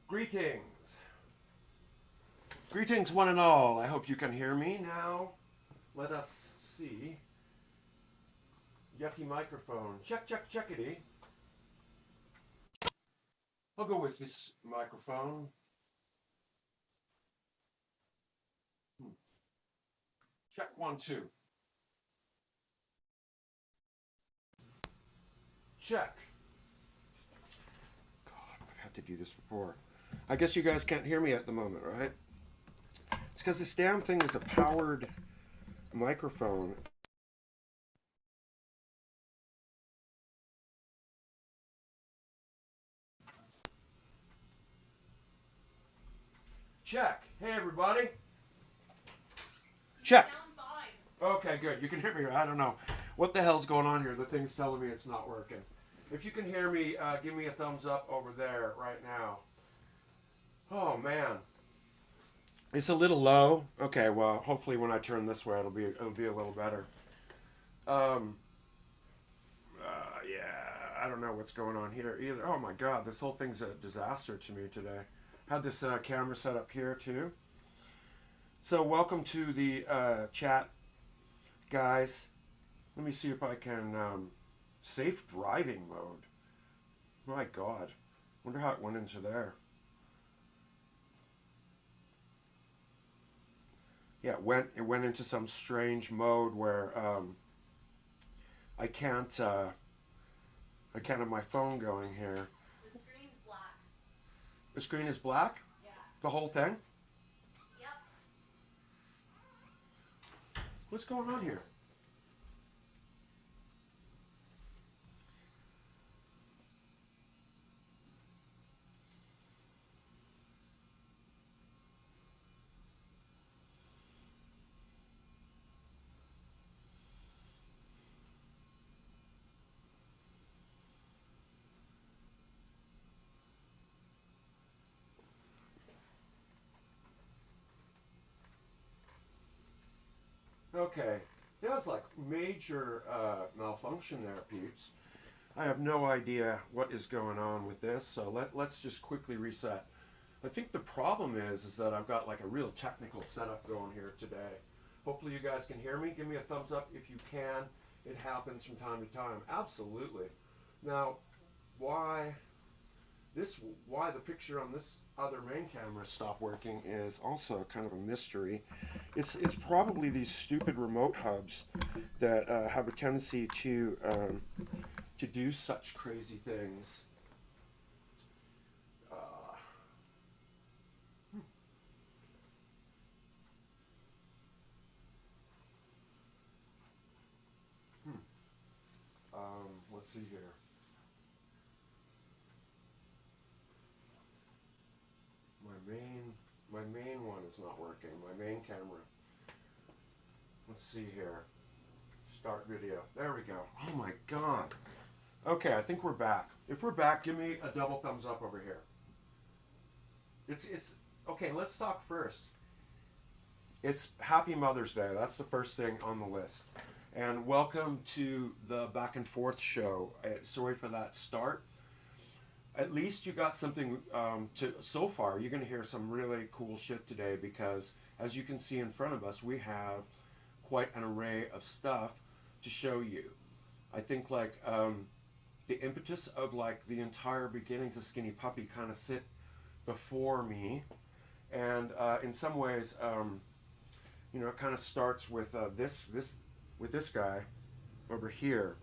Greetings. Greetings one and all. I hope you can hear me now. Let us see. Yeti microphone. Check, check, checkity. I'll go with this microphone. Check 1, 2. Check. God, I've had to do this before. I guess you guys can't hear me at the moment, right? It's because this damn thing is a powered microphone. Check. Hey, everybody. Check. Okay, good. You can hear me. I don't know what the hell's going on here. The thing's telling me it's not working. If you can hear me, give me a thumbs up over there right now. Oh, man. It's a little low. Okay, well, hopefully when I turn this way, it'll be a little better. Yeah, I don't know what's going on here either. Oh my God, this whole thing's a disaster to me today. Had this camera set up here too. So welcome to the chat, guys. Let me see if I can safe driving mode. My God, wonder how it went into there. Yeah, it went into some strange mode where I can't have my phone going here. The screen's black. The screen is black? Yeah. The whole thing? Yep. What's going on here? Okay, that's like major malfunction there, peeps. I have no idea what is going on with this, so let's just quickly reset. I think the problem is that I've got like a real technical setup going here today. Hopefully you guys can hear me. Give me a thumbs up if you can. It happens from time to time. Absolutely. Now, why the picture on this other main camera stopped working is also kind of a mystery. It's probably these stupid remote hubs that have a tendency to do such crazy things. Let's see here. My main one is not working. My main camera. Let's see here. Start video. There we go. Oh my God. Okay, I think we're back. If we're back, give me a double thumbs up over here. It's okay. Let's talk first. It's Happy Mother's Day. That's the first thing on the list. And welcome to the Back and Forth show. Sorry for that start. At least you got something so far. You're going to hear some really cool shit today because, as you can see in front of us, we have quite an array of stuff to show you. I think like the impetus of like the entire beginnings of Skinny Puppy kind of sit before me, and in some ways, you know, it kind of starts with this guy over here.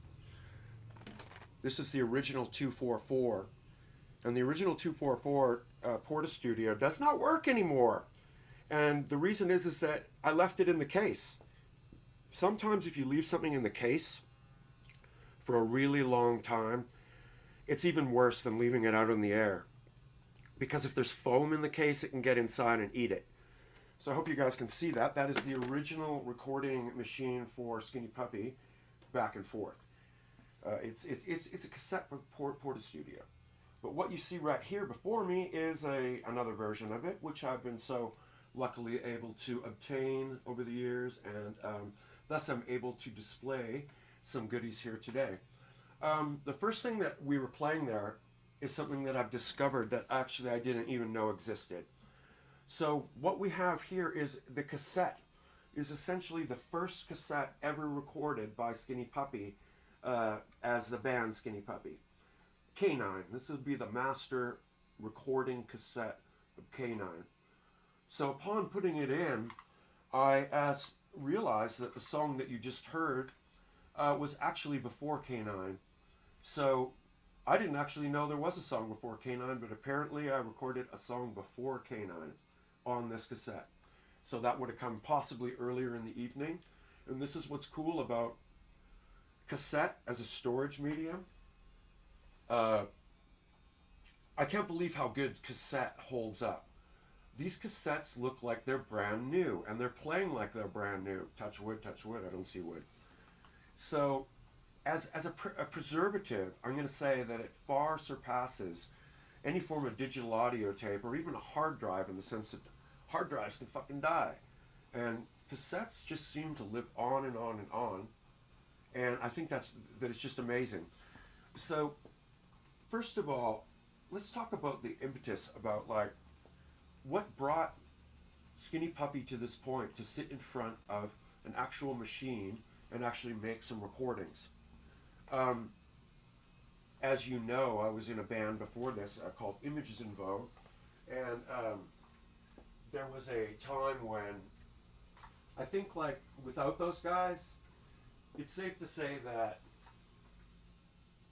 This is the original 244. And the original 244 Porta Studio does not work anymore. And the reason is that I left it in the case. Sometimes if you leave something in the case for a really long time, it's even worse than leaving it out in the air. Because if there's foam in the case, it can get inside and eat it. So I hope you guys can see that. That is the original recording machine for Skinny Puppy, Back and Forth. It's a cassette Porta Studio. But what you see right here before me is another version of it, which I've been so luckily able to obtain over the years, and thus I'm able to display some goodies here today. The first thing that we were playing there is something that I've discovered that actually I didn't even know existed. So what we have here is the cassette. Is essentially the first cassette ever recorded by Skinny Puppy as the band Skinny Puppy. K9. This would be the master recording cassette of K9. So upon putting it in, I realized that the song that you just heard was actually before K9. So I didn't actually know there was a song before K9, but apparently I recorded a song before K9 on this cassette. So that would have come possibly earlier in the evening. And this is what's cool about cassette as a storage medium. I can't believe how good cassette holds up. These cassettes look like they're brand new, and they're playing like they're brand new. Touch wood, I don't see wood. So, as a preservative, I'm going to say that it far surpasses any form of digital audio tape, or even a hard drive, in the sense that hard drives can fucking die. And cassettes just seem to live on and on and on. And I think that it's just amazing. So, first of all, let's talk about the impetus, about like what brought Skinny Puppy to this point to sit in front of an actual machine and actually make some recordings. As you know, I was in a band before this called Images in Vogue, and there was a time when I think like without those guys, it's safe to say that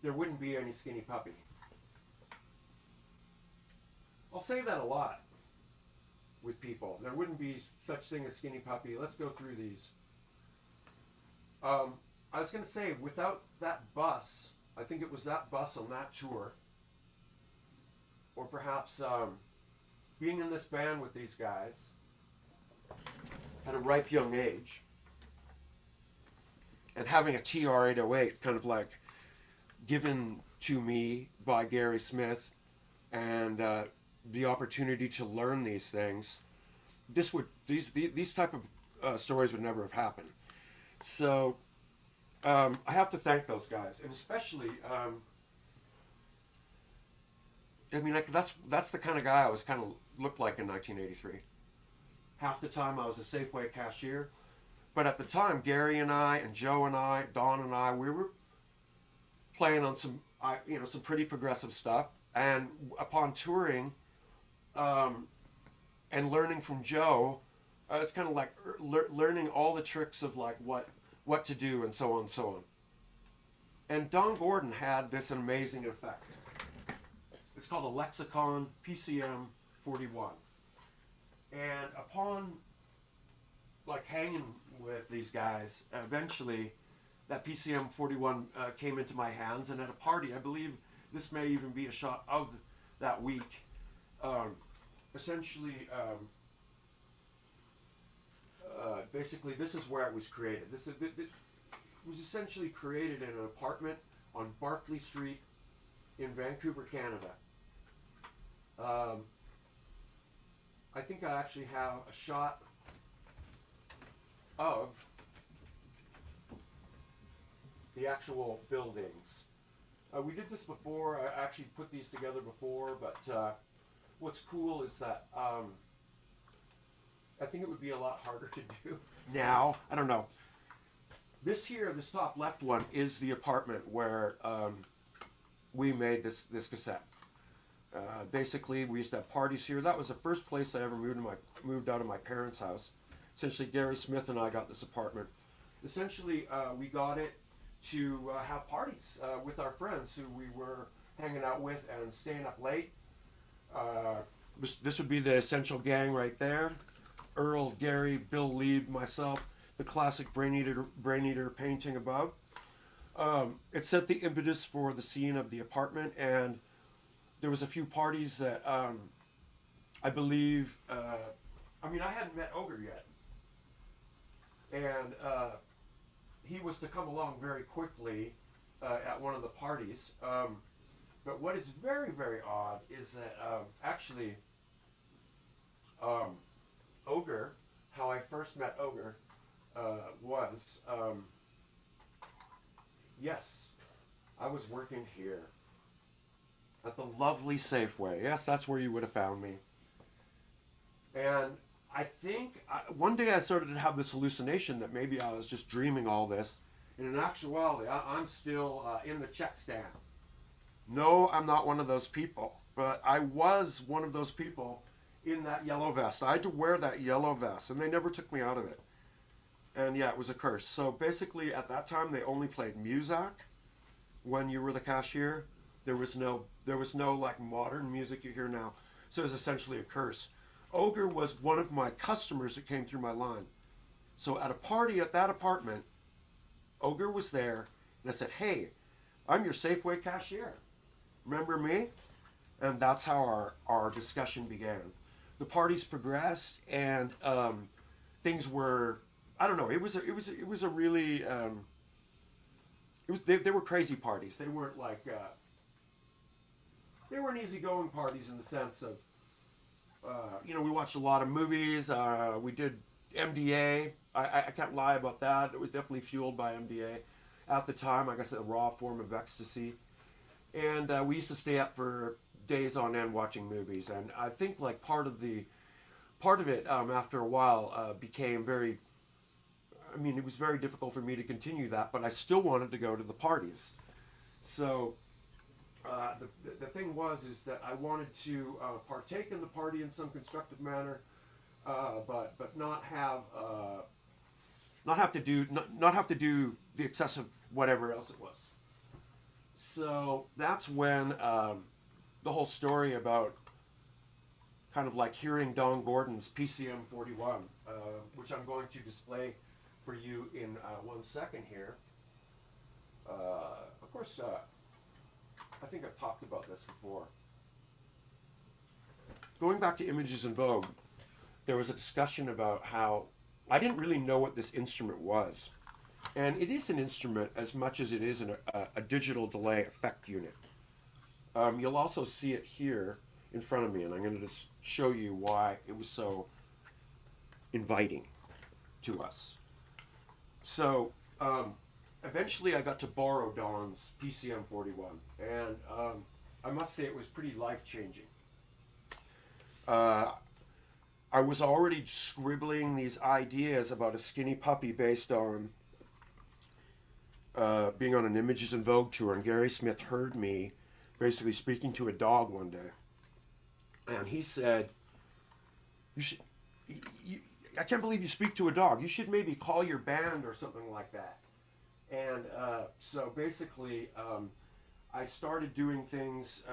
there wouldn't be any Skinny Puppy. I'll say that a lot with people. There wouldn't be such thing as Skinny Puppy. Let's go through these. I was going to say, without that bus, I think it was that bus on that tour, or perhaps being in this band with these guys at a ripe young age, and having a TR-808 kind of like given to me by Gary Smith, and the opportunity to learn these things, these type of stories would never have happened. So I have to thank those guys, and especially I mean, that's the kind of guy I was kind of looked like in 1983. Half the time I was a Safeway cashier, but at the time Gary and I and Joe and I, Don and I, we were playing on some some pretty progressive stuff. And upon touring and learning from Joe, it's kind of like learning all the tricks of like what to do and so on and so on. And Don Gordon had this amazing effect. It's called a Lexicon PCM-41. And upon like hanging with these guys, eventually that PCM-41 came into my hands, and at a party, I believe this may even be a shot of that week. Basically, this is where it was created. It was essentially created in an apartment on Barclay Street in Vancouver, Canada. I think I actually have a shot of the actual buildings. We did this before. I actually put these together before, but what's cool is that I think it would be a lot harder to do now. I don't know. This here, this top left one, is the apartment where we made this cassette. Basically, we used to have parties here. That was the first place I ever moved out of my parents' house. Essentially, Gary Smith and I got this apartment. Essentially, we got it to have parties with our friends who we were hanging out with and staying up late. This would be the Essential Gang right there. Earl, Gary, Bill Lieb, myself, the classic Brain Eater painting above. It set the impetus for the scene of the apartment, and there was a few parties that I believe, I hadn't met Ogre yet. And he was to come along very quickly at one of the parties. But what is very, very odd is that actually Ogre, how I first met Ogre was, yes, I was working here at the lovely Safeway. Yes, that's where you would have found me. And I think one day I started to have this hallucination that maybe I was just dreaming all this. And in actuality, I'm still in the check stand. No, I'm not one of those people. But I was one of those people in that yellow vest. I had to wear that yellow vest, and they never took me out of it. And yeah, it was a curse. So basically, at that time, they only played music when you were the cashier. There was no like modern music you hear now. So it was essentially a curse. Ogre was one of my customers that came through my line. So at a party at that apartment, Ogre was there, and I said, "Hey, I'm your Safeway cashier. Remember me?" And that's how our discussion began. The parties progressed, and things were, I don't know. It was a really they were crazy parties. They weren't like they weren't easygoing parties in the sense of we watched a lot of movies. We did MDA. I can't lie about that. It was definitely fueled by MDA at the time. I guess a raw form of ecstasy. And we used to stay up for days on end watching movies. And I think like part of it after a while became very. It was very difficult for me to continue that, but I still wanted to go to the parties. So the thing is that I wanted to partake in the party in some constructive manner, but not have to do the excessive whatever else it was. So that's when the whole story about kind of like hearing Don Gordon's PCM-41, which I'm going to display for you in 1 second here. Of course, I think I've talked about this before. Going back to Images in Vogue, there was a discussion about how I didn't really know what this instrument was. And it is an instrument as much as it is a digital delay effect unit. You'll also see it here in front of me, and I'm going to just show you why it was so inviting to us. So eventually I got to borrow Don's PCM-41, and I must say it was pretty life-changing. I was already scribbling these ideas about a skinny puppy based on being on an Images in Vogue tour, and Gary Smith heard me basically speaking to a dog one day. And he said, I can't believe you speak to a dog. You should maybe call your band or something like that. And so basically, I started doing things,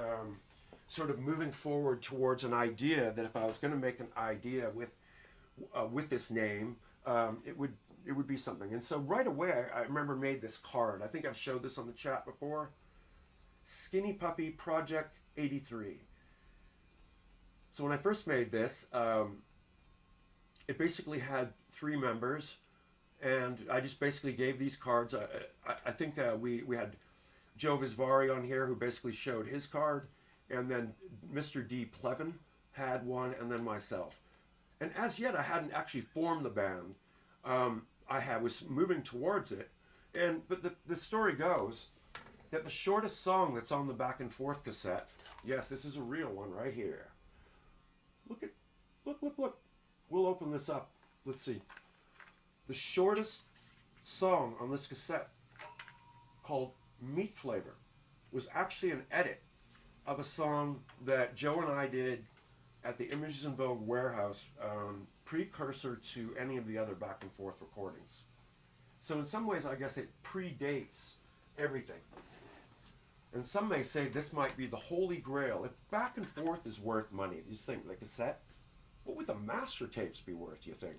sort of moving forward towards an idea that if I was going to make an idea with this name, it would be something. And so right away, I remember made this card. I think I've showed this on the chat before. Skinny Puppy Project 83. So when I first made this, it basically had 3 members, and I just basically gave these cards. I think we had Joe Visvari on here, who basically showed his card, and then Mr. D. Plevin had one, and then myself. And as yet, I hadn't actually formed the band. Was moving towards it, but the story goes that the shortest song that's on the Back and Forth cassette, yes, this is a real one right here. Look. We'll open this up. Let's see. The shortest song on this cassette, called Meat Flavor, was actually an edit of a song that Joe and I did at the Images in Vogue warehouse, precursor to any of the other Back and Forth recordings. So in some ways, I guess it predates everything. And some may say this might be the holy grail. If Back and Forth is worth money, you think, the cassette, what would the master tapes be worth, you think?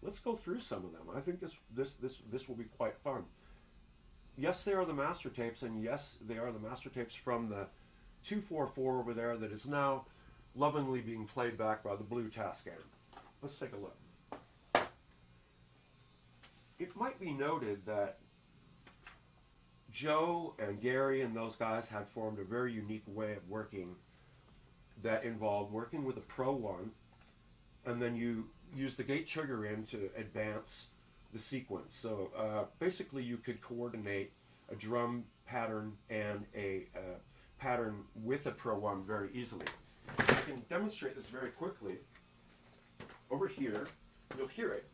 Let's go through some of them. I think this will be quite fun. Yes, they are the master tapes, and yes, they are the master tapes from the 244 over there that is now lovingly being played back by the Blue Tascam. Let's take a look. It might be noted that Joe and Gary and those guys had formed a very unique way of working that involved working with a Pro 1, and then you use the gate trigger in to advance the sequence. So basically you could coordinate a drum pattern and a pattern with a Pro 1 very easily. I can demonstrate this very quickly. Over here, you'll hear it,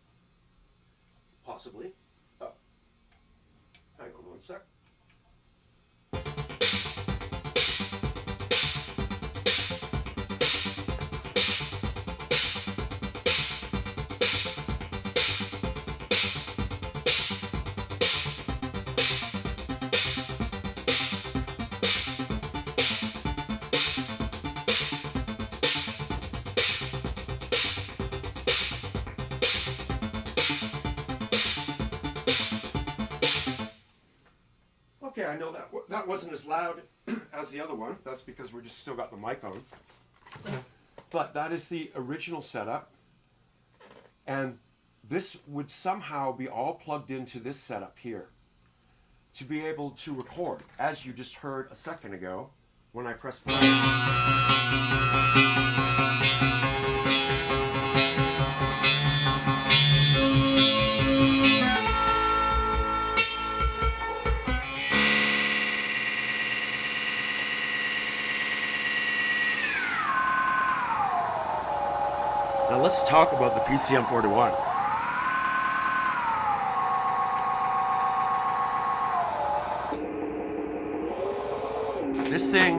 possibly. Oh, hang on one sec. Okay, I know that wasn't as loud as the other one. That's because we're just still got the mic on. But that is the original setup. And this would somehow be all plugged into this setup here to be able to record, as you just heard a second ago when I pressed play. Now let's talk about the PCM-41. This thing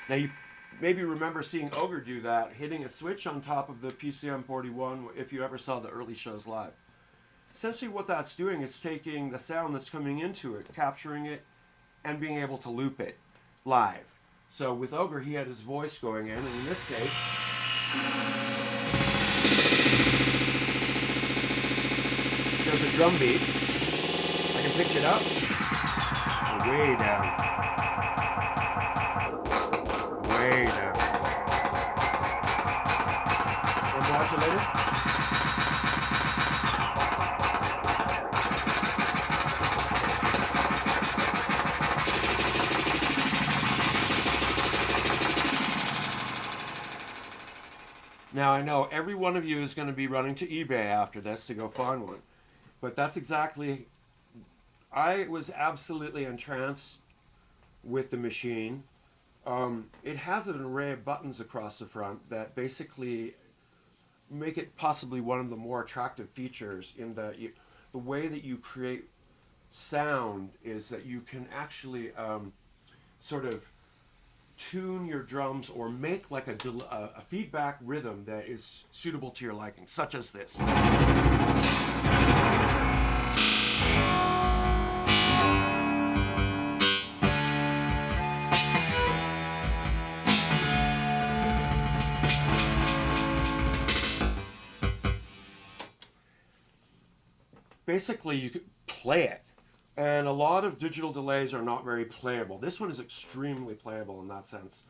now you maybe remember seeing Ogre do that, hitting a switch on top of the PCM-41 if you ever saw the early shows live. Essentially what that's doing is taking the sound that's coming into it, capturing it, and being able to loop it live. So with Ogre, he had his voice going in, and in this case, there's a drum beat. I can pitch it up, way down, way down. And modulated. Now I know every one of you is going to be running to eBay after this to go find one, but that's exactly, I was absolutely entranced with the machine. It has an array of buttons across the front that basically make it possibly one of the more attractive features in that the way that you create sound is that you can actually sort of tune your drums or make like a feedback rhythm that is suitable to your liking, such as this. Basically, you could play it. And a lot of digital delays are not very playable. This one is extremely playable in that sense.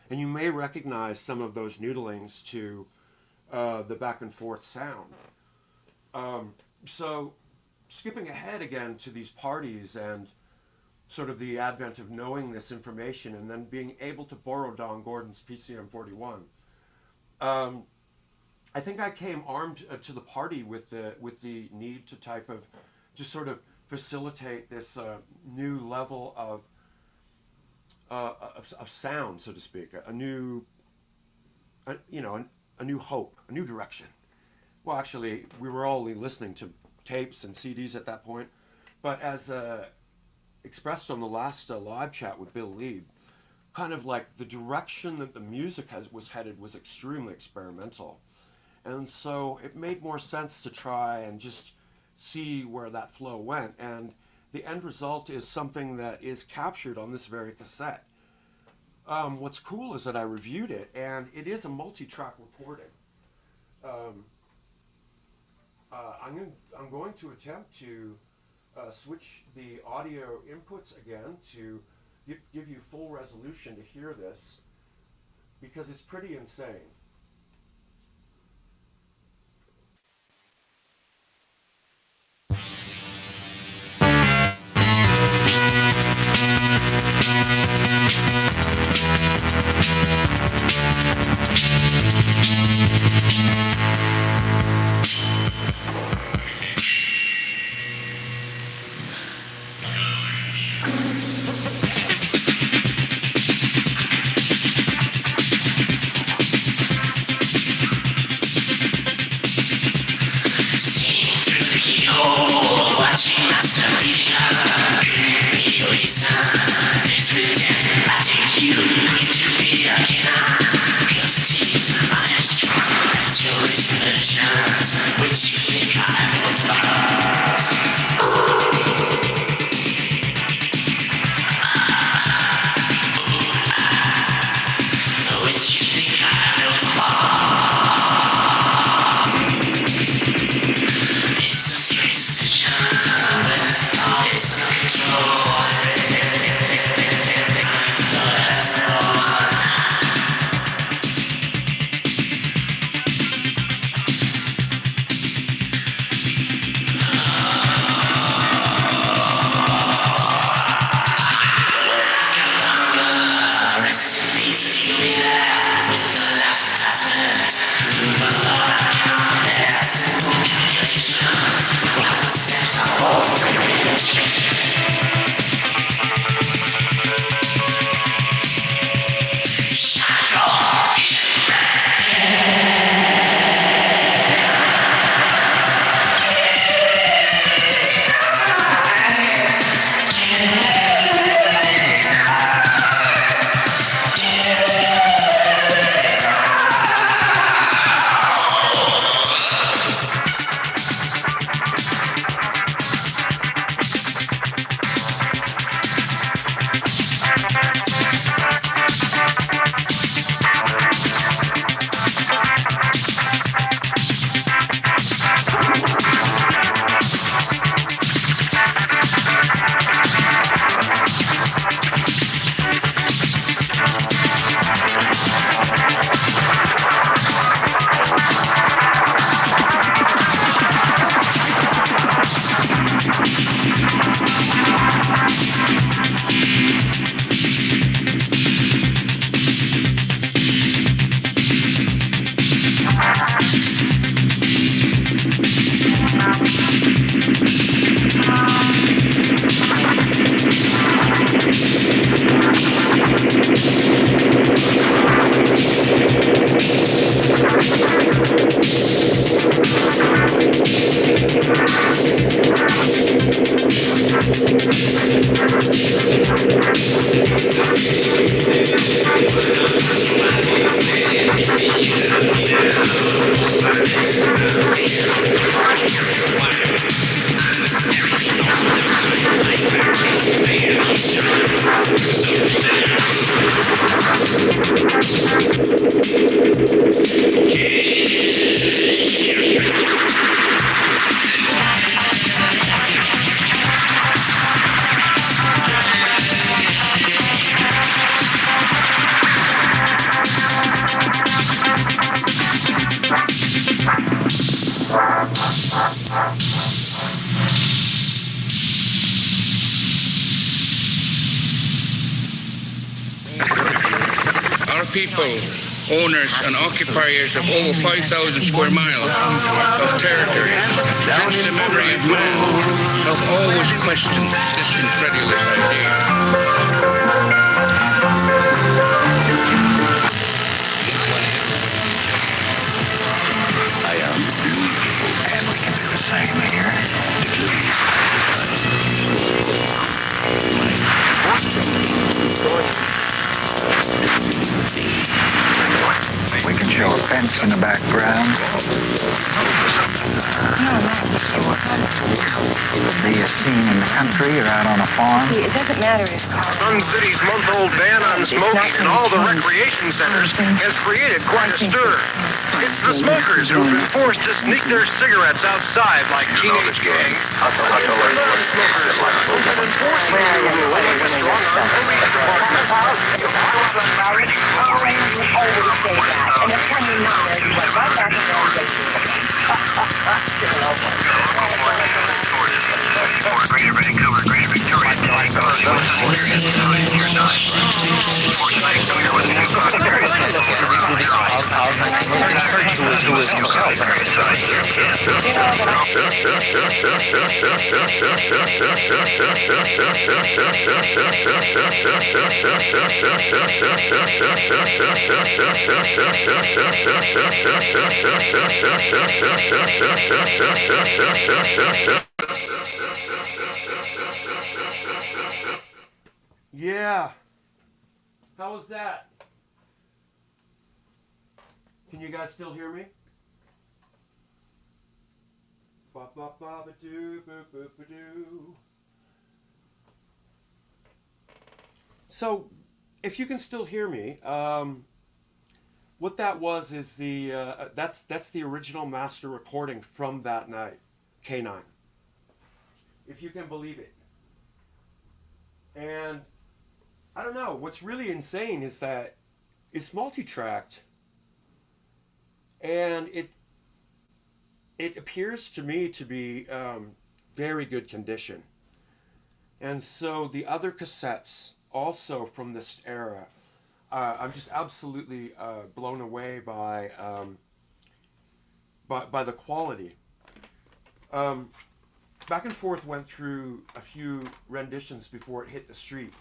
And you may recognize some of those noodlings to the back and forth sound. So skipping ahead again to these parties and sort of the advent of knowing this information and then being able to borrow Don Gordon's PCM-41. I think I came armed to the party with the need to type of just sort of facilitate this new level of sound, so to speak, a new hope, a new direction. Well, actually, we were all listening to tapes and CDs at that point, but as expressed on the last live chat with Bill Lieb, kind of like the direction that the music was headed was extremely experimental. And so it made more sense to try and just see where that flow went. And the end result is something that is captured on this very cassette. What's cool is that I reviewed it, and it is a multi-track recording. I'm going to attempt to switch the audio inputs again to give you full resolution to hear this, because it's pretty insane. Our people, owners and occupiers of over 5,000 square miles of territory since the memory of man, have always questioned this incredulous idea. And we can do the same here. We can show a fence in the background. Be a scene in the country or out on a farm. It doesn't matter if Sun City's month-old ban on smoking in all the recreation centers has created quite a stir. It's the smokers who've been forced to sneak their cigarettes outside like teenage gangs. It's the non-smokers who've been enforcing the new rule like a strong-arm police department. and it's coming not there, you went right back Greater Vancouver, Greater Victoria, Yeah. How was that? Can you guys still hear me? Ba ba ba ba doo boo boo ba doo. So, if you can still hear me, what that was is that's the original master recording from that night, K9. If you can believe it. And I don't know, what's really insane is that it's multi-tracked, and it appears to me to be very good condition. And so the other cassettes, also from this era, I'm just absolutely blown away by the quality. Back and Forth went through a few renditions before it hit the street.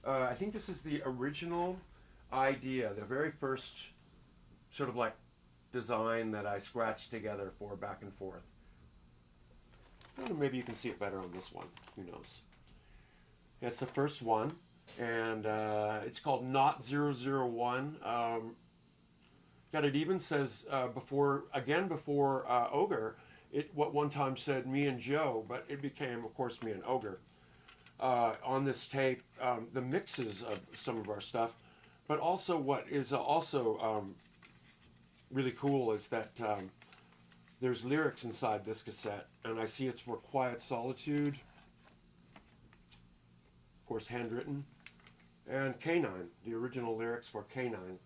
I think this is the original idea, the very first sort of like design that I scratched together for Back and Forth. I don't know, maybe you can see it better on this one. Who knows? Yeah, it's the first one, and it's called Not 001. God, it even says before Ogre, what one time said me and Joe, but it became, of course, me and Ogre. On this tape, the mixes of some of our stuff, but also what is also really cool is that there's lyrics inside this cassette, and I see it's for Quiet Solitude, of course, handwritten, and K9, the original lyrics for K9.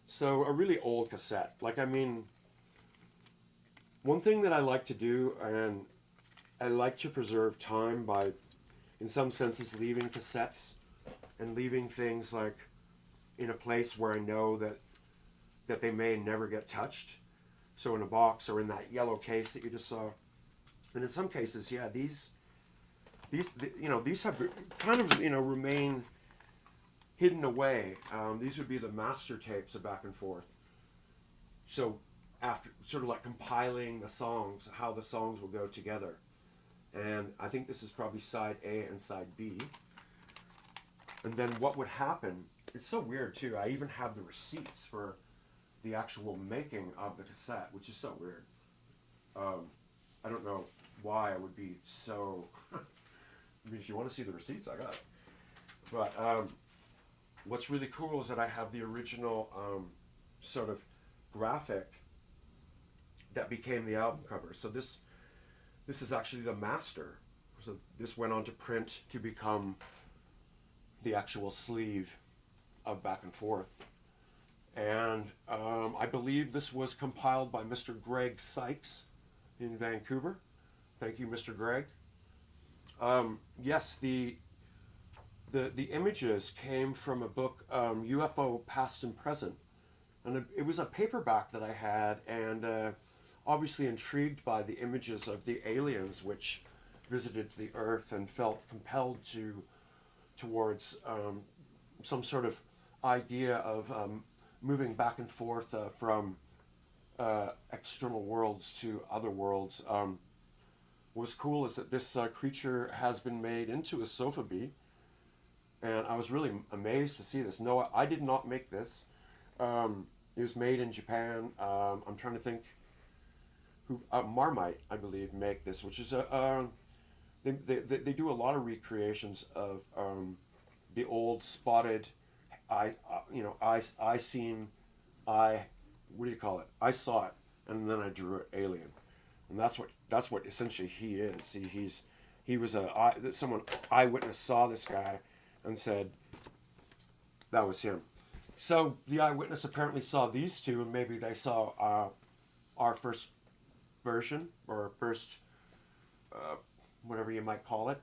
So a really old cassette. Like, I mean, one thing that I like to do, and I like to preserve time by, in some senses, leaving cassettes and leaving things like in a place where I know that they may never get touched. So in a box or in that yellow case that you just saw. And in some cases, yeah, these have kind of, remain hidden away. These would be the master tapes of Back and Forth. So after sort of like compiling the songs, how the songs will go together. And I think this is probably side A and side B. And then what would happen, it's so weird too, I even have the receipts for the actual making of the cassette, which is so weird. I don't know why I would be so, I mean, if you want to see the receipts, I got it. But what's really cool is that I have the original sort of graphic that became the album cover. So this is actually the master. So this went on to print to become the actual sleeve of Back and Forth. And I believe this was compiled by Mr. Greg Sykes in Vancouver. Thank you, Mr. Greg. Yes, the images came from a book, UFO Past and Present, and it was a paperback that I had, and obviously intrigued by the images of the aliens which visited the Earth and felt compelled towards some sort of idea of moving back and forth from external worlds to other worlds. What's cool is that this creature has been made into a sofa bee, and I was really amazed to see this. No, I did not make this. It was made in Japan. I'm trying to think who Marmite, I believe, make this, which is they do a lot of recreations of the old spotted I seen, what do you call it? I saw it, and then I drew it alien, and that's what essentially he is. He was someone eyewitness saw this guy, and said that was him. So the eyewitness apparently saw these two, and maybe they saw our first version or first whatever you might call it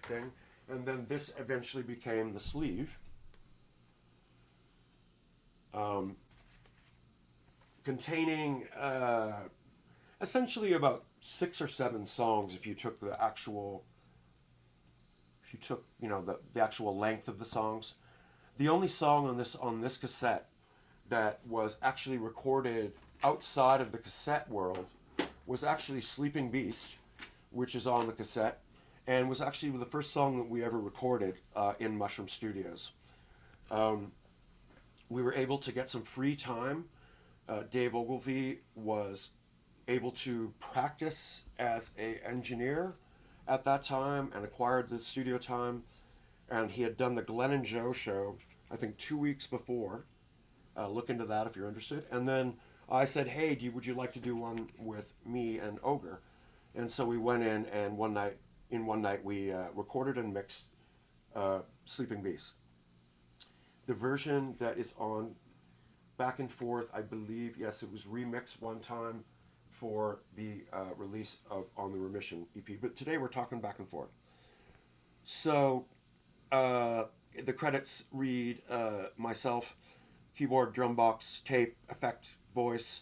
thing, and then this eventually became the sleeve. Containing essentially about 6 or 7 songs if you took the actual the actual length of the songs. The only song on this cassette that was actually recorded outside of the cassette world was actually Sleeping Beast, which is on the cassette, and was actually the first song that we ever recorded in Mushroom Studios. We were able to get some free time. Dave Ogilvie was able to practice as an engineer at that time and acquired the studio time, and he had done the Glenn and Joe show, I think 2 weeks before. Look into that if you're interested. And then I said, hey, would you like to do one with me and Ogre? And so we went in, and one night we recorded and mixed Sleeping Beast. The version that is on Back and Forth, I believe, yes, it was remixed one time for the release of On the Remission EP. But today we're talking Back and Forth. So the credits read myself, keyboard, drum box, tape, effect, voice.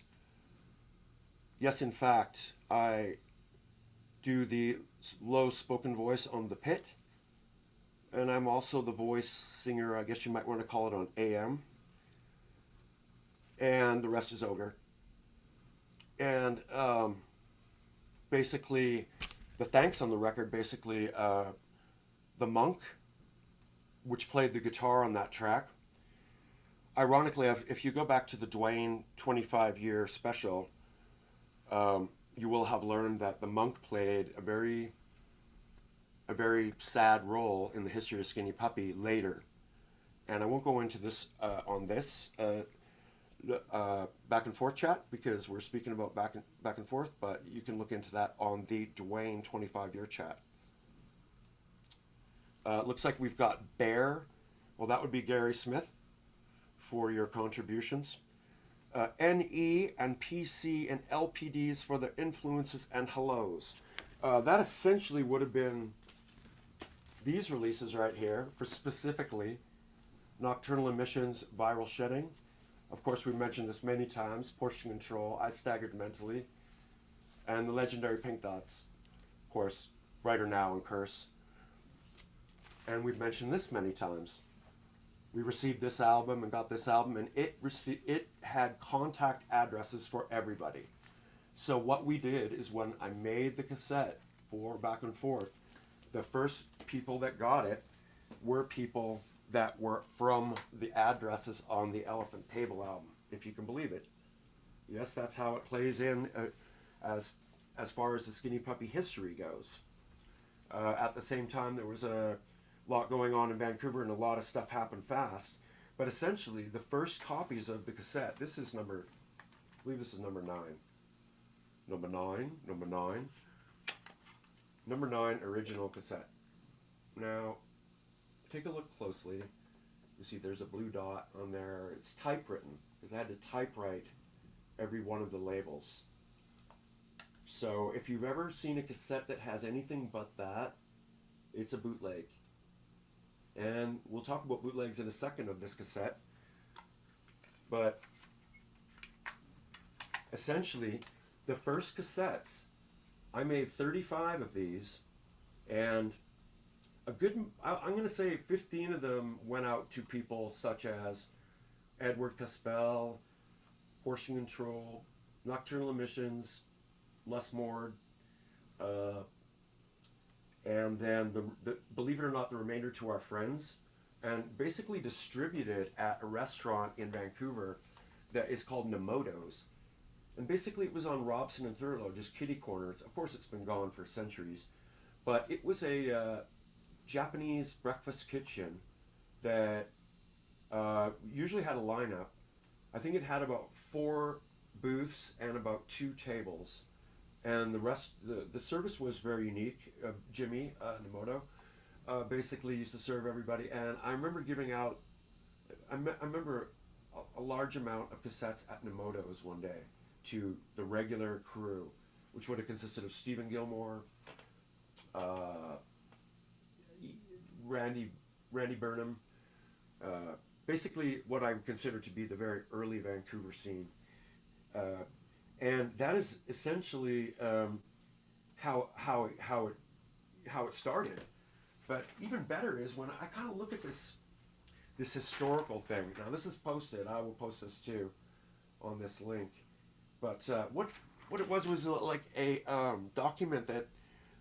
Yes, in fact, I do the low spoken voice on the pit, and I'm also the voice singer, I guess you might want to call it, on AM, and the rest is Ogre. And basically the thanks on the record, basically the monk, which played the guitar on that track. Ironically, if you go back to the Dwayne 25-year special, you will have learned that the monk played a very sad role in the history of Skinny Puppy later. And I won't go into this on this Back and Forth chat, because we're speaking about back and forth, but you can look into that on the Dwayne 25-year chat. Looks like we've got Bear. Well, that would be Gary Smith for your contributions. NE and PC and LPDs for their influences and hellos. That essentially would have been these releases right here for specifically Nocturnal Emissions, Viral Shedding. Of course, we mentioned this many times. Portion Control, I Staggered Mentally, and the legendary Pink Dots, of course, Brighter Now and Curse. And we've mentioned this many times. We received this album and got this album, and it had contact addresses for everybody. So what we did is, when I made the cassette for Back and Forth, the first people that got it were people that were from the addresses on the Elephant Table album, if you can believe it. Yes, that's how it plays in as far as the Skinny Puppy history goes. At the same time, there was a lot going on in Vancouver, and a lot of stuff happened fast. But essentially, the first copies of the cassette, this is number 9. Number 9 original cassette. Now, take a look closely. You see there's a blue dot on there. It's typewritten, because I had to typewrite every one of the labels. So if you've ever seen a cassette that has anything but that, it's a bootleg. And we'll talk about bootlegs in a second of this cassette. But essentially, the first cassettes, I made 35 of these, and I'm going to say 15 of them went out to people such as Edward Caspel, Portion Control, Nocturnal Emissions, Les Mord, and then believe it or not, the remainder to our friends, and basically distributed at a restaurant in Vancouver that is called Nemoto's. And basically it was on Robson and Thurlow, just kitty corners. Of course it's been gone for centuries, but it was a Japanese breakfast kitchen that usually had a lineup. I think it had about 4 booths and about 2 tables, and the rest, the service was very unique. Jimmy Nemoto basically used to serve everybody, and I remember giving out, I remember a large amount of cassettes at Nemoto's one day to the regular crew, which would have consisted of Stephen Gilmore, Randy Burnham, basically what I would consider to be the very early Vancouver scene. And that is essentially how it started. But even better is when I kind of look at this historical thing. Now this is posted. I will post this too on this link. But what it was like a document that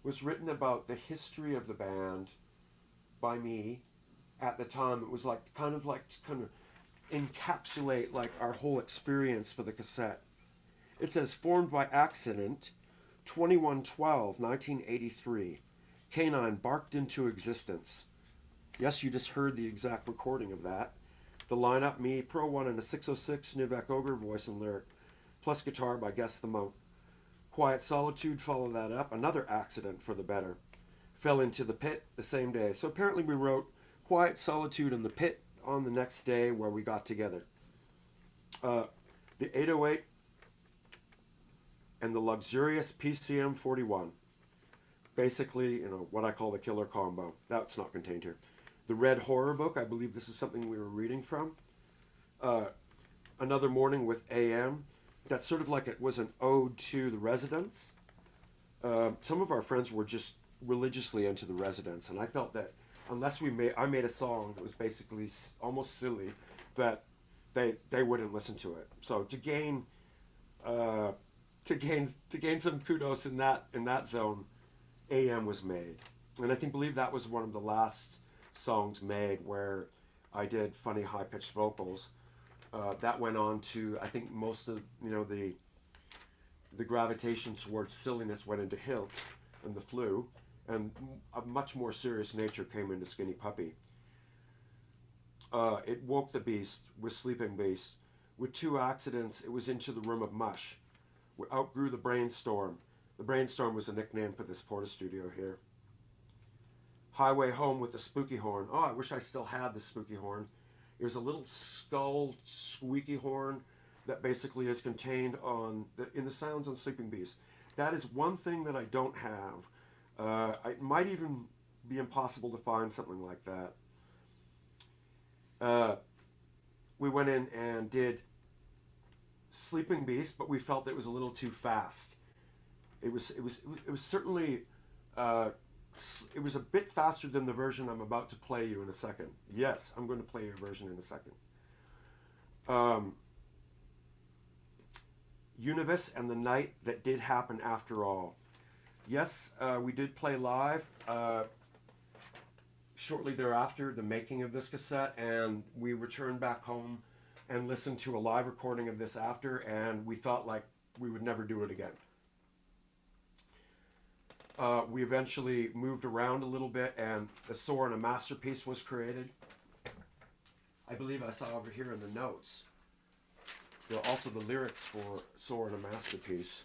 was written about the history of the band by me at the time. It was like kind of encapsulate like our whole experience for the cassette. It says, formed by accident, 21/12/1983. Canine barked into existence. Yes, you just heard the exact recording of that. The lineup, me, Pro 1 and a 606 Nivek Ogre voice and lyric, plus guitar by Guess the Monk. Quiet Solitude followed that up. Another accident for the better. Fell into the pit the same day. So apparently we wrote Quiet Solitude in the pit on the next day where we got together. The 808 and the luxurious PCM-41. Basically, what I call the killer combo. That's not contained here. The Red Horror Book, I believe this is something we were reading from. Another Morning with AM. That's sort of like it was an ode to the Residents. Some of our friends were just religiously into the Residents, and I felt that unless I made a song that was basically almost silly, that they wouldn't listen to it. So to gain some kudos in that zone, AM was made, and I believe that was one of the last songs made where I did funny high pitched vocals. That went on to, I think most of the gravitation towards silliness went into Hilt and the Flu, and a much more serious nature came into Skinny Puppy. It Woke the Beast with Sleeping Beast. With 2 accidents, it was Into the Room of Mush. We outgrew the Brainstorm. The Brainstorm was a nickname for this Porta studio here. Highway Home with the Spooky Horn. Oh, I wish I still had the Spooky Horn. There's a little skull squeaky horn that basically is contained in the sounds on Sleeping Beast. That is one thing that I don't have. It might even be impossible to find something like that. We went in and did Sleeping Beast, but we felt that it was a little too fast. It was certainly it was a bit faster than the version I'm about to play you in a second. Yes, I'm going to play your version in a second. Univis and the Night That Did Happen After All. Yes, we did play live shortly thereafter, the making of this cassette, and we returned back home and listened to a live recording of this after, and we thought like we would never do it again. We eventually moved around a little bit, and the Soar and a Masterpiece was created. I believe I saw over here in the notes. There are also the lyrics for Soar and a Masterpiece.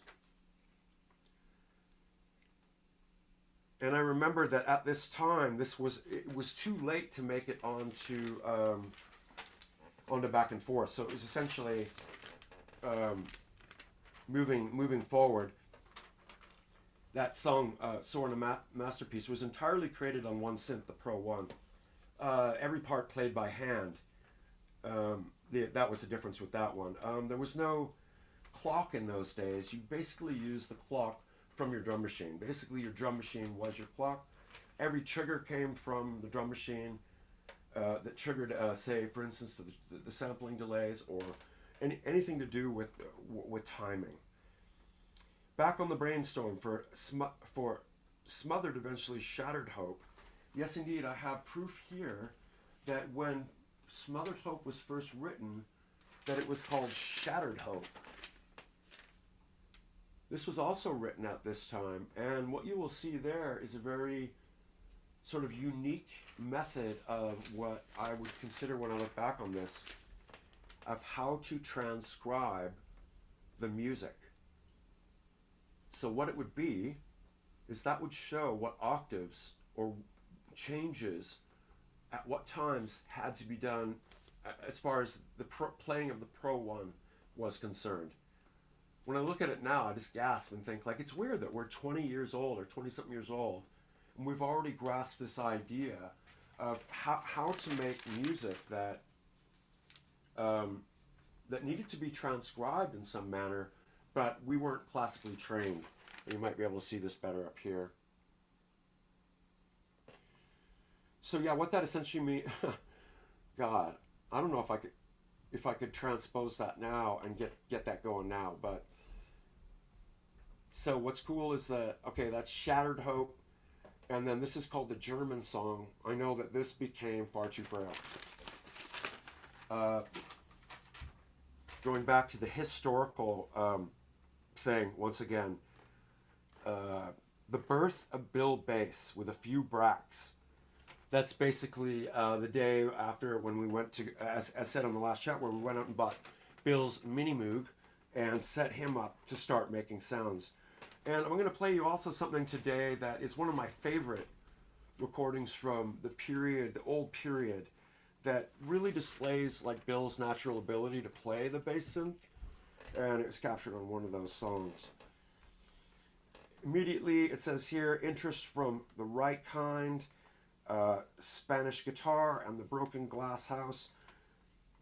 And I remember that at this time, it was too late to make it onto Back and Forth. So it was essentially moving forward. that song, Soarin' Masterpiece, was entirely created on one synth, the Pro 1. Every part played by hand. That was the difference with that one. There was no clock in those days. You basically used the clock from your drum machine. Basically, your drum machine was your clock. Every trigger came from the drum machine that triggered, say, for instance, the sampling delays or anything to do with timing. Back on the brainstorm for Smothered, eventually Shattered Hope. Yes, indeed, I have proof here that when Smothered Hope was first written, that it was called Shattered Hope. This was also written at this time, and what you will see there is a very sort of unique method of what I would consider, when I look back on this, of how to transcribe the music. So what it would be is that would show what octaves or changes at what times had to be done as far as the playing of the Pro 1 was concerned. When I look at it now, I just gasp and think, like, it's weird that we're 20 years old or 20-something years old, and we've already grasped this idea of how to make music that that needed to be transcribed in some manner, but we weren't classically trained. And you might be able to see this better up here. So yeah, what that essentially means, God, I don't know if I could transpose that now and get that going now, but so what's cool is that, okay, that's Shattered Hope, and then this is called the German song. I know that this became Far Too Frail. Going back to the historical thing once again, the birth of Bill Bass with a few bracks. That's basically the day after when we went to, as said on the last chat, where we went out and bought Bill's Mini Moog and set him up to start making sounds. And I'm going to play you also something today that is one of my favorite recordings from the period, the old period, that really displays like Bill's natural ability to play the bass synth, and it was captured on one of those songs. Immediately it says here, interest from the right kind, Spanish guitar and the broken glass house.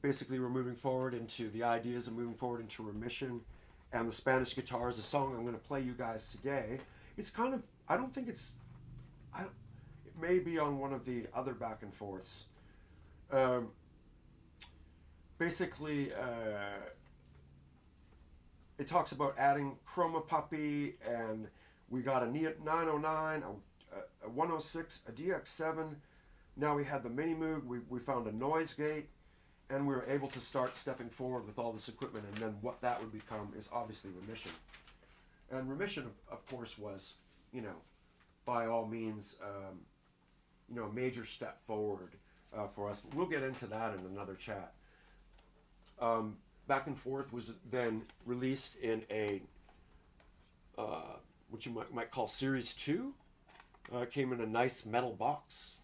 Basically we're moving forward into the ideas of moving forward into remission, and the Spanish guitar is a song I'm going to play you guys today. It's kind of, I don't think it's, it may be on one of the other back and forths. Basically it talks about adding Chroma Puppy, and we got a 909, a 106, a DX7. Now we had the Mini Moog, we found a noise gate, and we were able to start stepping forward with all this equipment, and then what that would become is obviously Remission. And Remission, of course, was, you know, by all means, you know, a major step forward for us. We'll get into that in another chat. Back and Forth was then released in a, what you might call Series 2. Came in a nice metal box.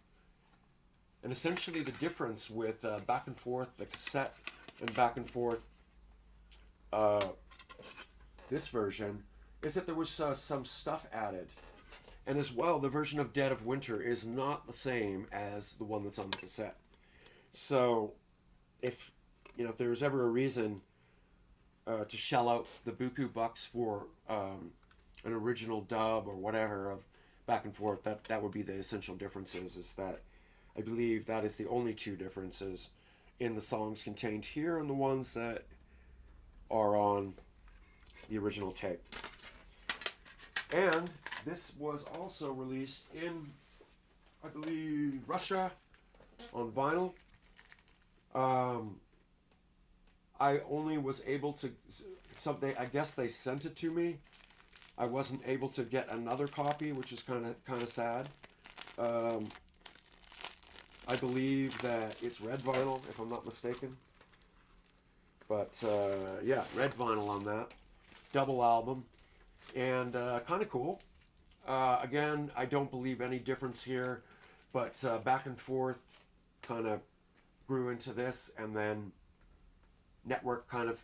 And essentially the difference with Back and Forth, the cassette, and Back and Forth, this version, is that there was some stuff added. And as well, the version of Dead of Winter is not the same as the one that's on the cassette. So, if there's ever a reason to shell out the buku bucks for an original dub or whatever of Back and Forth, that would be the essential differences. Is that I believe that is the only two differences in the songs contained here and the ones that are on the original tape. And this was also released in, I believe, Russia on vinyl. I only was able to, I guess they sent it to me. I wasn't able to get another copy, which is kind of sad. I believe that it's red vinyl, if I'm not mistaken. But yeah, red vinyl on that. Double album. And kind of cool. Again, I don't believe any difference here, but Back and Forth kind of grew into this, and then Network kind of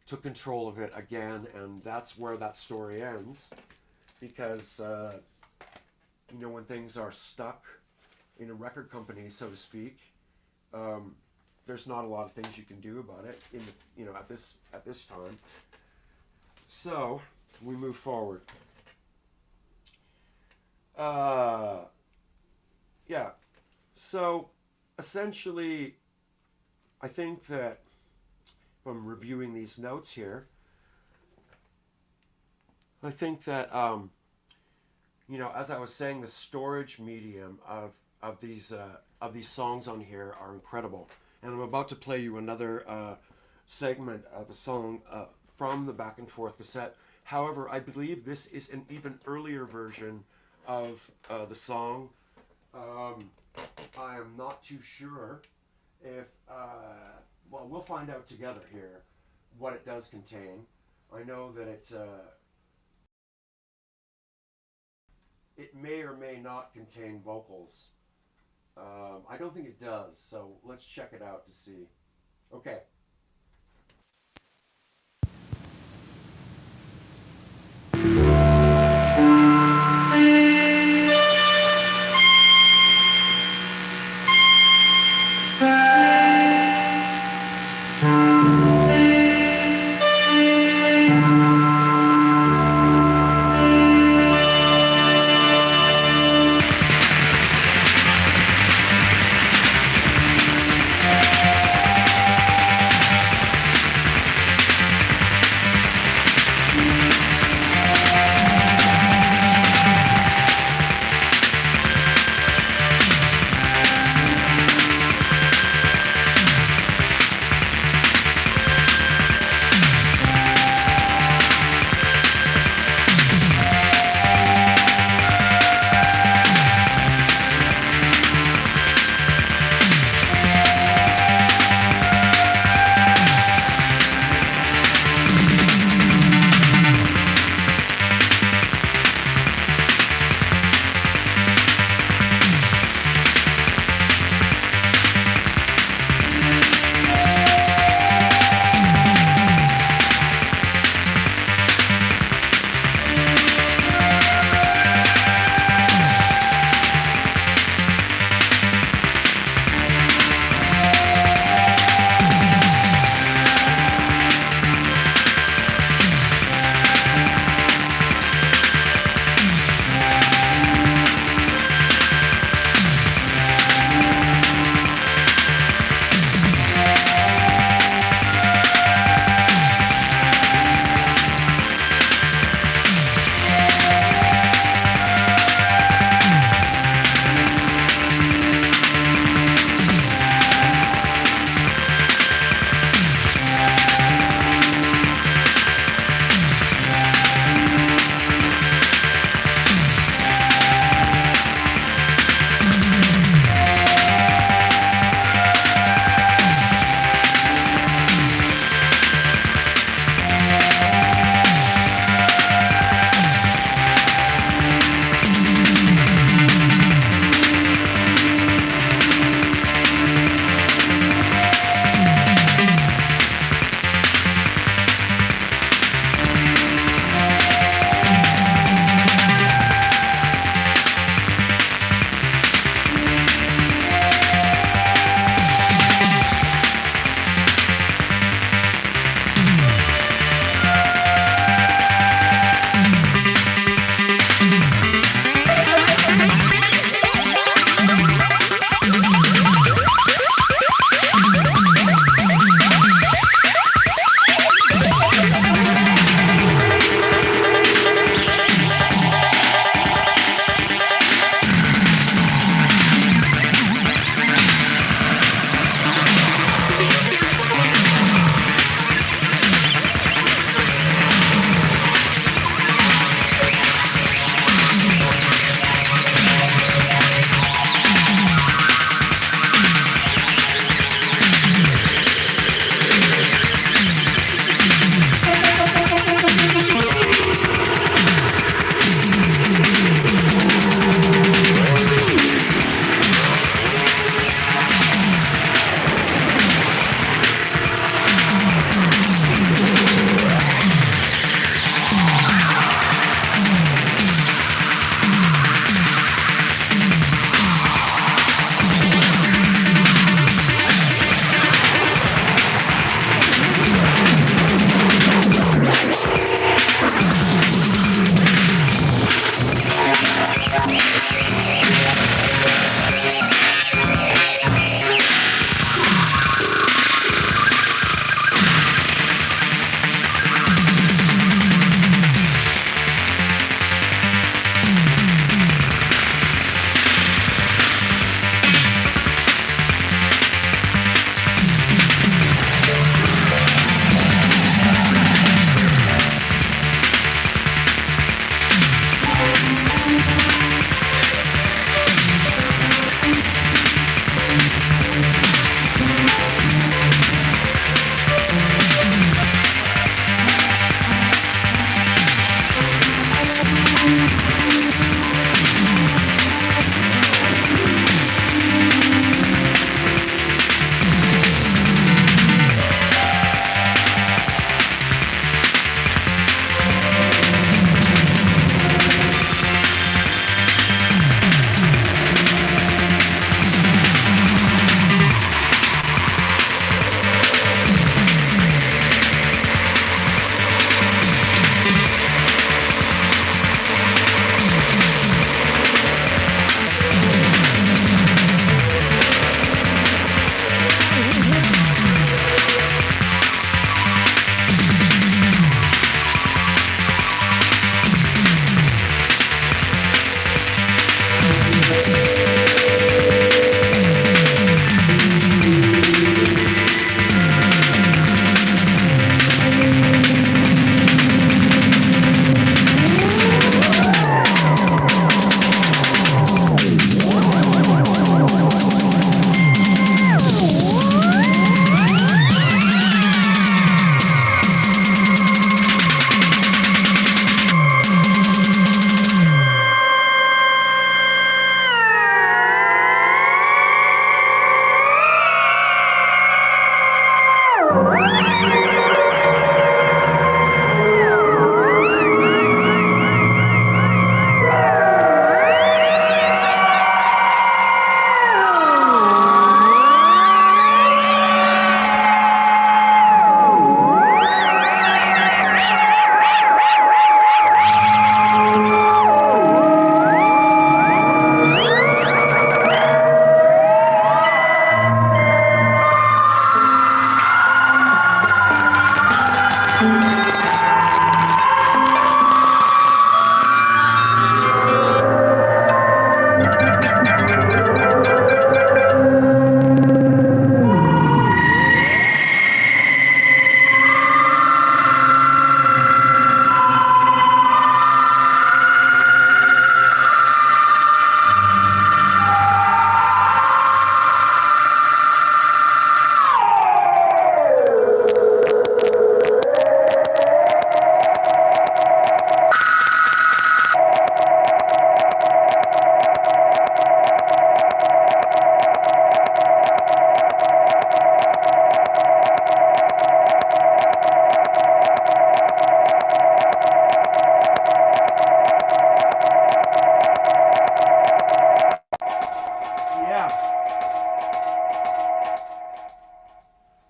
took control of it again, and that's where that story ends. because you know, when things are stuck in a record company, so to speak, there's not a lot of things you can do about it in the, you know, at this time. So we move forward. Yeah. So essentially, I think that if I'm reviewing these notes here, I think that you know, as I was saying, the storage medium of these songs on here are incredible. And I'm about to play you another segment of a song from the Back and Forth cassette. However, I believe this is an even earlier version of the song. I am not too sure if, well, we'll find out together here what it does contain. I know that it may or may not contain vocals. I don't think it does, so let's check it out to see. Okay.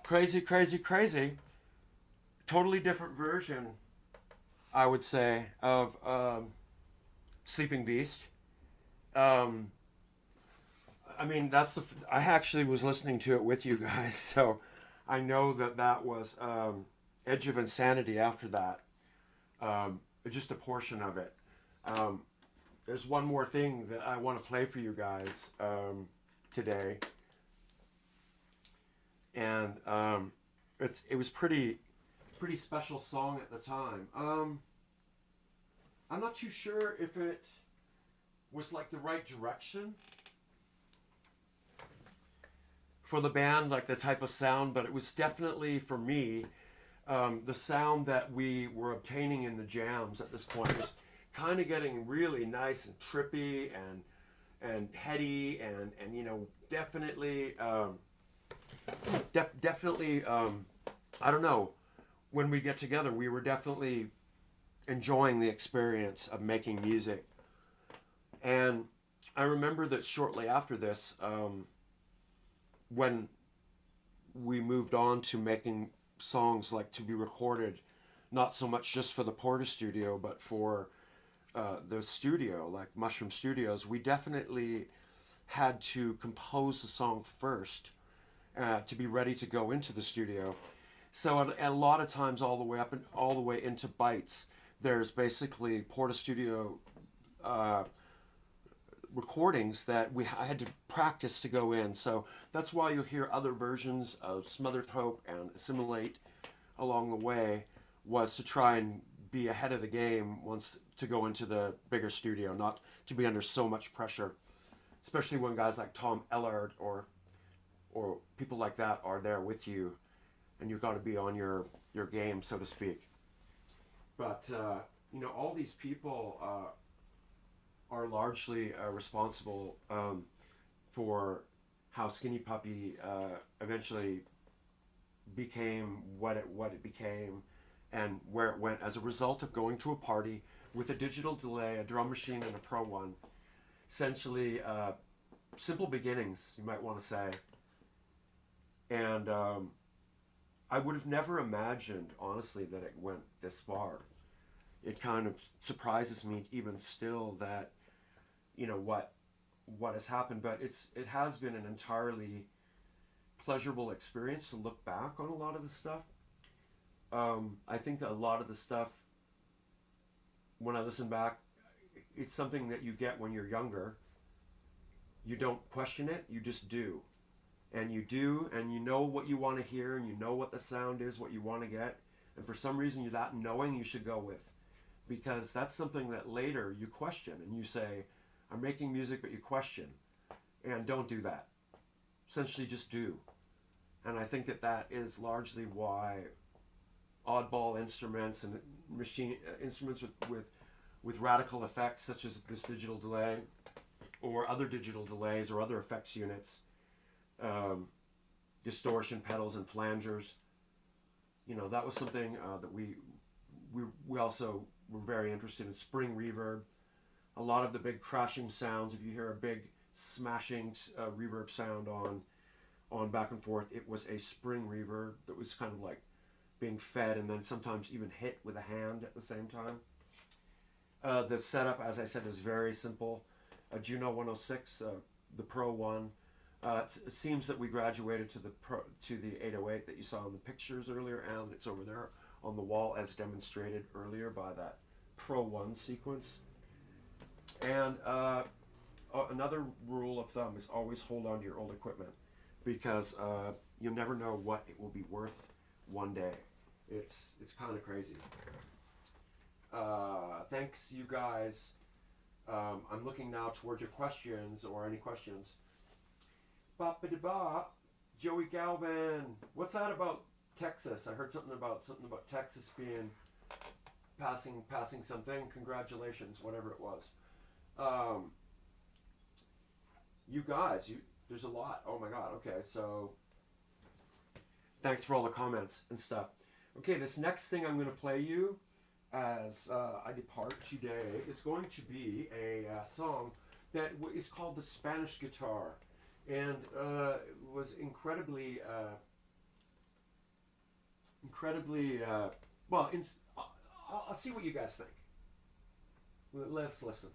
Crazy, crazy, crazy. Totally different version, I would say, of Sleeping Beast. I mean, I actually was listening to it with you guys, so I know that was Edge of Insanity after that. Just a portion of it. There's one more thing that I want to play for you guys today. And it was pretty special song at the time. I'm not too sure if it was like the right direction for the band, like the type of sound, but it was definitely, for me, the sound that we were obtaining in the jams at this point was kind of getting really nice and trippy and heady and you know, definitely I don't know, when we get together we were definitely enjoying the experience of making music. And I remember that shortly after this, when we moved on to making songs like to be recorded, not so much just for the Porta Studio but for the studio, like Mushroom Studios, we definitely had to compose the song first to be ready to go into the studio. So a lot of times, all the way up and all the way into Bites, there's basically Porta Studio recordings that I had to practice to go in. So that's why you'll hear other versions of Smothered Hope and Assimilate along the way, was to try and be ahead of the game once to go into the bigger studio, not to be under so much pressure, especially when guys like Tom Ellard or people like that are there with you, and you've got to be on your game, so to speak. But you know, all these people are largely responsible for how Skinny Puppy eventually became what it became, and where it went as a result of going to a party with a digital delay, a drum machine, and a Pro One. Essentially, simple beginnings, you might want to say. And I would have never imagined, honestly, that it went this far. It kind of surprises me even still that, you know, what has happened. But it has been an entirely pleasurable experience to look back on a lot of the stuff. I think that a lot of the stuff, when I listen back, it's something that you get when you're younger. You don't question it, you just do. And you do, and you know what you want to hear, and you know what the sound is, what you want to get. And for some reason, that knowing you should go with. Because that's something that later you question, and you say, I'm making music, but you question. And don't do that. Essentially, just do. And I think that is largely why oddball instruments and machine instruments with radical effects, such as this digital delay, or other digital delays, or other effects units, distortion pedals and flangers. You know, that was something that we also were very interested in. Spring reverb. A lot of the big crashing sounds, if you hear a big smashing reverb sound on back and forth, it was a spring reverb that was kind of like being fed and then sometimes even hit with a hand at the same time. The setup, as I said, is very simple. A Juno 106, the Pro One. It seems that we graduated to the 808 that you saw in the pictures earlier, and it's over there on the wall as demonstrated earlier by that Pro 1 sequence. And another rule of thumb is always hold on to your old equipment, because you never know what it will be worth one day. It's kind of crazy. Thanks, you guys. I'm looking now towards your questions, or any questions. Ba-ba-da-ba. Joey Galvin, what's that about Texas? I heard something about Texas being passing something. Congratulations, whatever it was. You guys, there's a lot. Oh my God. Okay, so thanks for all the comments and stuff. Okay, this next thing I'm going to play you as I depart today is going to be a song that is called The Spanish Guitar, and was incredibly well. I'll see what you guys think. Let's listen.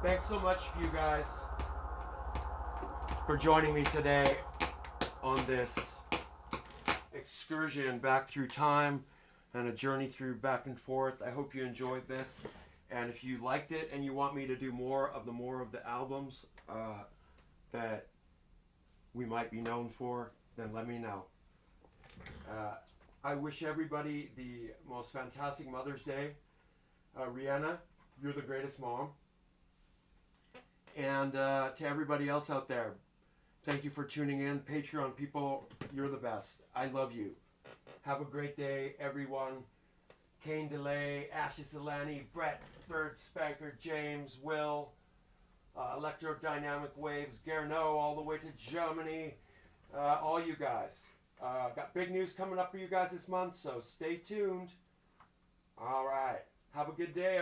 Thanks so much, you guys, for joining me today on this excursion back through time and a journey through back and forth. I hope you enjoyed this, and if you liked it and you want me to do more of the albums that we might be known for, then let me know. I wish everybody the most fantastic Mother's Day. Rihanna, you're the greatest mom. And to everybody else out there, thank you for tuning in. Patreon people, you're the best. I love you. Have a great day, everyone. Kane DeLay, Ashley Solani, Brett, Bird, Spanker, James, Will, Electrodynamic Waves, Garneau, all the way to Germany. All you guys. Got big news coming up for you guys this month, so stay tuned. All right. Have a good day, everyone.